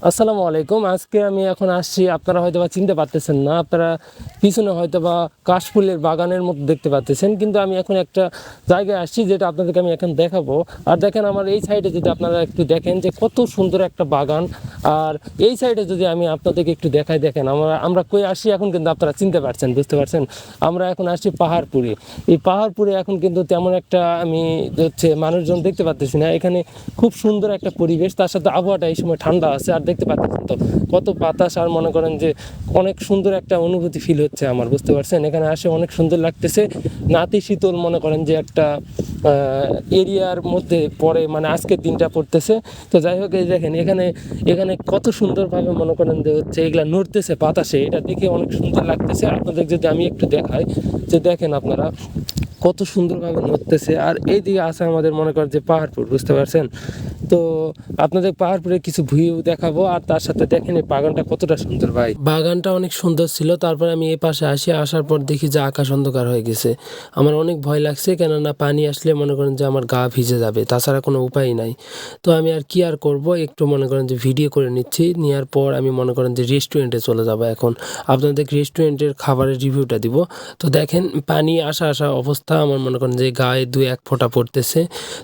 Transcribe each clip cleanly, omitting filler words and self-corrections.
আসসালামু আলাইকুম। আজকে আমি এখন আসছি, আপনারা হয়তো বা চিনতে পারতেছেন না। আপনারা পিছনে হয়তো বা কাশফুলের বাগানের মতো দেখতে পাচ্তেছেন, কিন্তু আমি এখন একটা জায়গায় আসছি যেটা আপনাদেরকে আমি এখন দেখাবো। আর দেখেন আমার এই সাইডে যদি আপনারা একটু দেখেন যে কত সুন্দর একটা বাগান। আর এই সাইডে যদি আমি আপনাদেরকে একটু দেখাই, দেখেন আমরা আমরা কই আসি এখন, কিন্তু আপনারা চিনতে পারছেন, বুঝতে পারছেন। আমরা এখন আসছি পাহাড়পুরে। এই পাহাড়পুরে এখন কিন্তু তেমন একটা আমি মানুষজন দেখতে পাচ্তেছি না। এখানে খুব সুন্দর একটা পরিবেশ, তার সাথে আবহাওয়াটা এই সময় ঠান্ডা আছে। আর দেখতে পাচ্ছেন তো কত বাতাস, আর মনে করেন যে অনেক সুন্দর একটা অনুভূতি ফিল হচ্ছে আমার, বুঝতে পারছেন। এখানে আসে অনেক সুন্দর লাগতেছে, নাতিশীতোল মনে করেন যে একটা এরিয়ার মধ্যে পড়ে, মানে আজকের দিনটা পড়তেছে। তো যাই হোক, এই দেখেন এখানে এখানে কত সুন্দরভাবে মনে করেন যে এগুলা নড়তেছে বাতাসে, এটা দেখে অনেক সুন্দর লাগতেছে। আপনাদের যদি আমি একটু দেখাই, যে দেখেন আপনারা কত সুন্দরভাবে নড়তেছে। আর এই দিকে আছে আমাদের মনে করেন যে পাহাড়পুর, বুঝতে পারছেন। তো আপনাদের পাহাড়পুরে কিছু ভিউ দেখাবো, আর তার সাথে দেখেন এই বাগানটা কতটা সুন্দর। ভাই, বাগানটা অনেক সুন্দর ছিল। তারপরে আমি এই পাশে আসার পর দেখি যে আকাশ অন্ধকার হয়ে গেছে। আমার অনেক ভয় লাগছে, কেননা পানি আসলে মনে করেন যে আমার গা ভিজে যাবে, তাছাড়া কোনো উপায় নাই। তো আমি আর কি আর করব, একটু মনে করেন যে ভিডিও করে নিচ্ছি। নেওয়ার পর আমি মনে করেন যে রেস্টুরেন্টে চলে যাব। এখন আপনাদের রেস্টুরেন্টের খাবারের রিভিউটা দিব। তো দেখেন পানি আসা অবস্থা, আমার মনে করেন যে গায়ে 2-1 ফোঁটা পড়তেছে।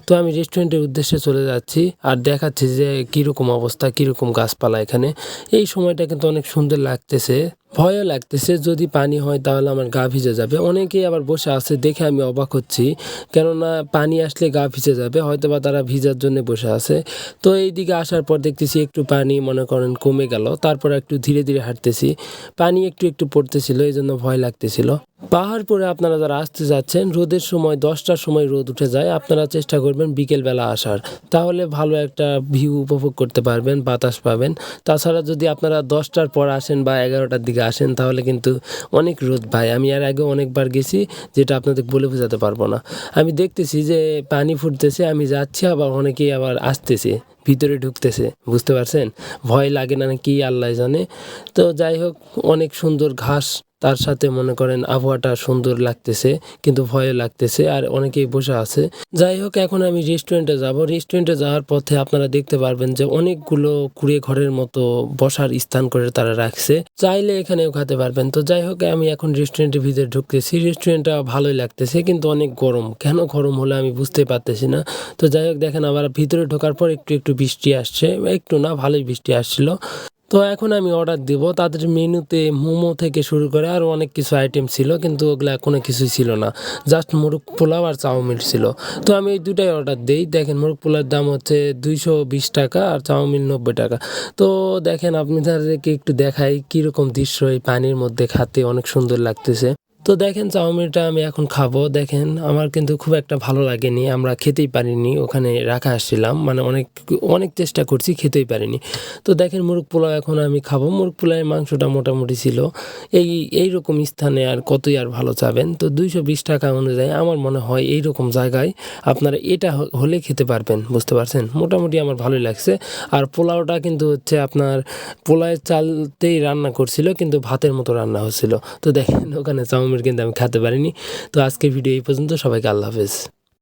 তো আমি রেস্টুরেন্টের উদ্দেশ্যে চলে যাচ্ছি, আর দেখাচ্ছি যে কীরকম অবস্থা, কীরকম গাছপালা এখানে। এই সময়টা কিন্তু অনেক সুন্দর লাগতেছে, ভয়ও লাগতেছে যদি পানি হয় তাহলে আমার গা ভিজে যাবে। অনেকেই আবার বসে আছে, দেখে আমি অবাক হচ্ছি, কেননা পানি আসলে গা ভিজে যাবে, হয়তো বা তারা ভিজার জন্য বসে আছে। তো এই দিকে আসার পর দেখতেছি একটু পানি মনে করেন কমে গেল, তারপর একটু ধীরে ধীরে হাঁটতেছি। পানি একটু একটু পড়তেছিল, এই জন্য ভয় লাগতেছিল। পাহাড়পুরে আপনারা যারা আসতে যাচ্ছেন, রোদের সময় 10টার সময় রোদ উঠে যায়, আপনারা চেষ্টা করবেন বিকেলবেলা আসার, তাহলে ভালো একটা ভিউ উপভোগ করতে পারবেন, বাতাস পাবেন। তাছাড়া যদি আপনারা 10টার পর আসেন বা 11টার দিকে আসেন, তাহলে কিন্তু অনেক রোদ ভাই। আমি এর আগে অনেকবার গেছি, যেটা আপনাদের বলে বোঝাতে পারবো না। আমি দেখতেছি যে পানি ফুটতেছে, আমি যাচ্ছি, আবার অনেকেই আবার আসতেছে, ভিতরে ঢুকতেছে, বুঝতে পারছেন। ভয় লাগে না কি আল্লাহ জানে। তো যাই হোক, অনেক সুন্দর ঘাস, তার সাথে মনে করেন আবহাওয়াটা সুন্দর লাগতেছে, কিন্তু ভয়ও লাগতেছে, আর অনেকেই বসে আছে। যাই হোক, এখন আমি রেস্টুরেন্টে যাব। রেস্টুরেন্টে যাওয়ার পথে আপনারা দেখতে পারবেন যে অনেকগুলো কুড়ে ঘরের মতো বসার স্থান করে তারা রাখছে, চাইলে এখানেও খেতে পারবেন। তো যাই হোক, আমি এখন রেস্টুরেন্টের ভিতরে ঢুকতেছি। রেস্টুরেন্টটা ভালোই লাগতেছে, কিন্তু অনেক গরম। কেন গরম হলে আমি বুঝতে পারতেছি না। তো যাই হোক, দেখেন আবার ভিতরে ঢোকার পর একটু একটু বৃষ্টি আসছে, একটু না ভালোই বৃষ্টি আসছিল। তো এখন আমি অর্ডার দিব। তাদের মেনুতে মোমো থেকে শুরু করে আরও অনেক কিছু আইটেম ছিল, কিন্তু ওগুলা কোনো কিছুই ছিল না, জাস্ট মোরগ পোলাও আর চাউমিন ছিল। তো আমি এই দুটাই অর্ডার দিই। দেখেন মোরগ পোলাওর দাম হচ্ছে 220 টাকা, আর চাউমিন 90 টাকা। তো দেখেন আপনাদেরকে একটু দেখাই কীরকম দৃশ্য, এই পানির মধ্যে খাতে অনেক সুন্দর লাগতেছে। তো দেখেন চাউমিনটা আমি এখন খাবো। দেখেন আমার কিন্তু খুব একটা ভালো লাগেনি, আমরা খেতেই পারিনি, ওখানে রাখা আসছিলাম, মানে অনেক অনেক চেষ্টা করছি, খেতেই পারিনি। তো দেখেন মুরগ পোলাও এখন আমি খাবো। মুরগ পোলাওয়ের মাংসটা মোটামুটি ছিল। এইরকম স্থানে আর কতই আর ভালো চাবেন। তো 220 টাকা অনুযায়ী আমার মনে হয় এইরকম জায়গায় আপনারা এটা হলে খেতে পারবেন, বুঝতে পারছেন। মোটামুটি আমার ভালোই লাগছে। আর পোলাওটা কিন্তু আপনার পোলাওয়ের চালতেই রান্না করছিল, কিন্তু ভাতের মতো রান্না হচ্ছিল। তো দেখেন ওখানে চাউমিন কিন্তু আমি খেতে পারিনি। তো আজকের ভিডিও এই পর্যন্ত। সবাইকে আল্লাহ হাফেজ।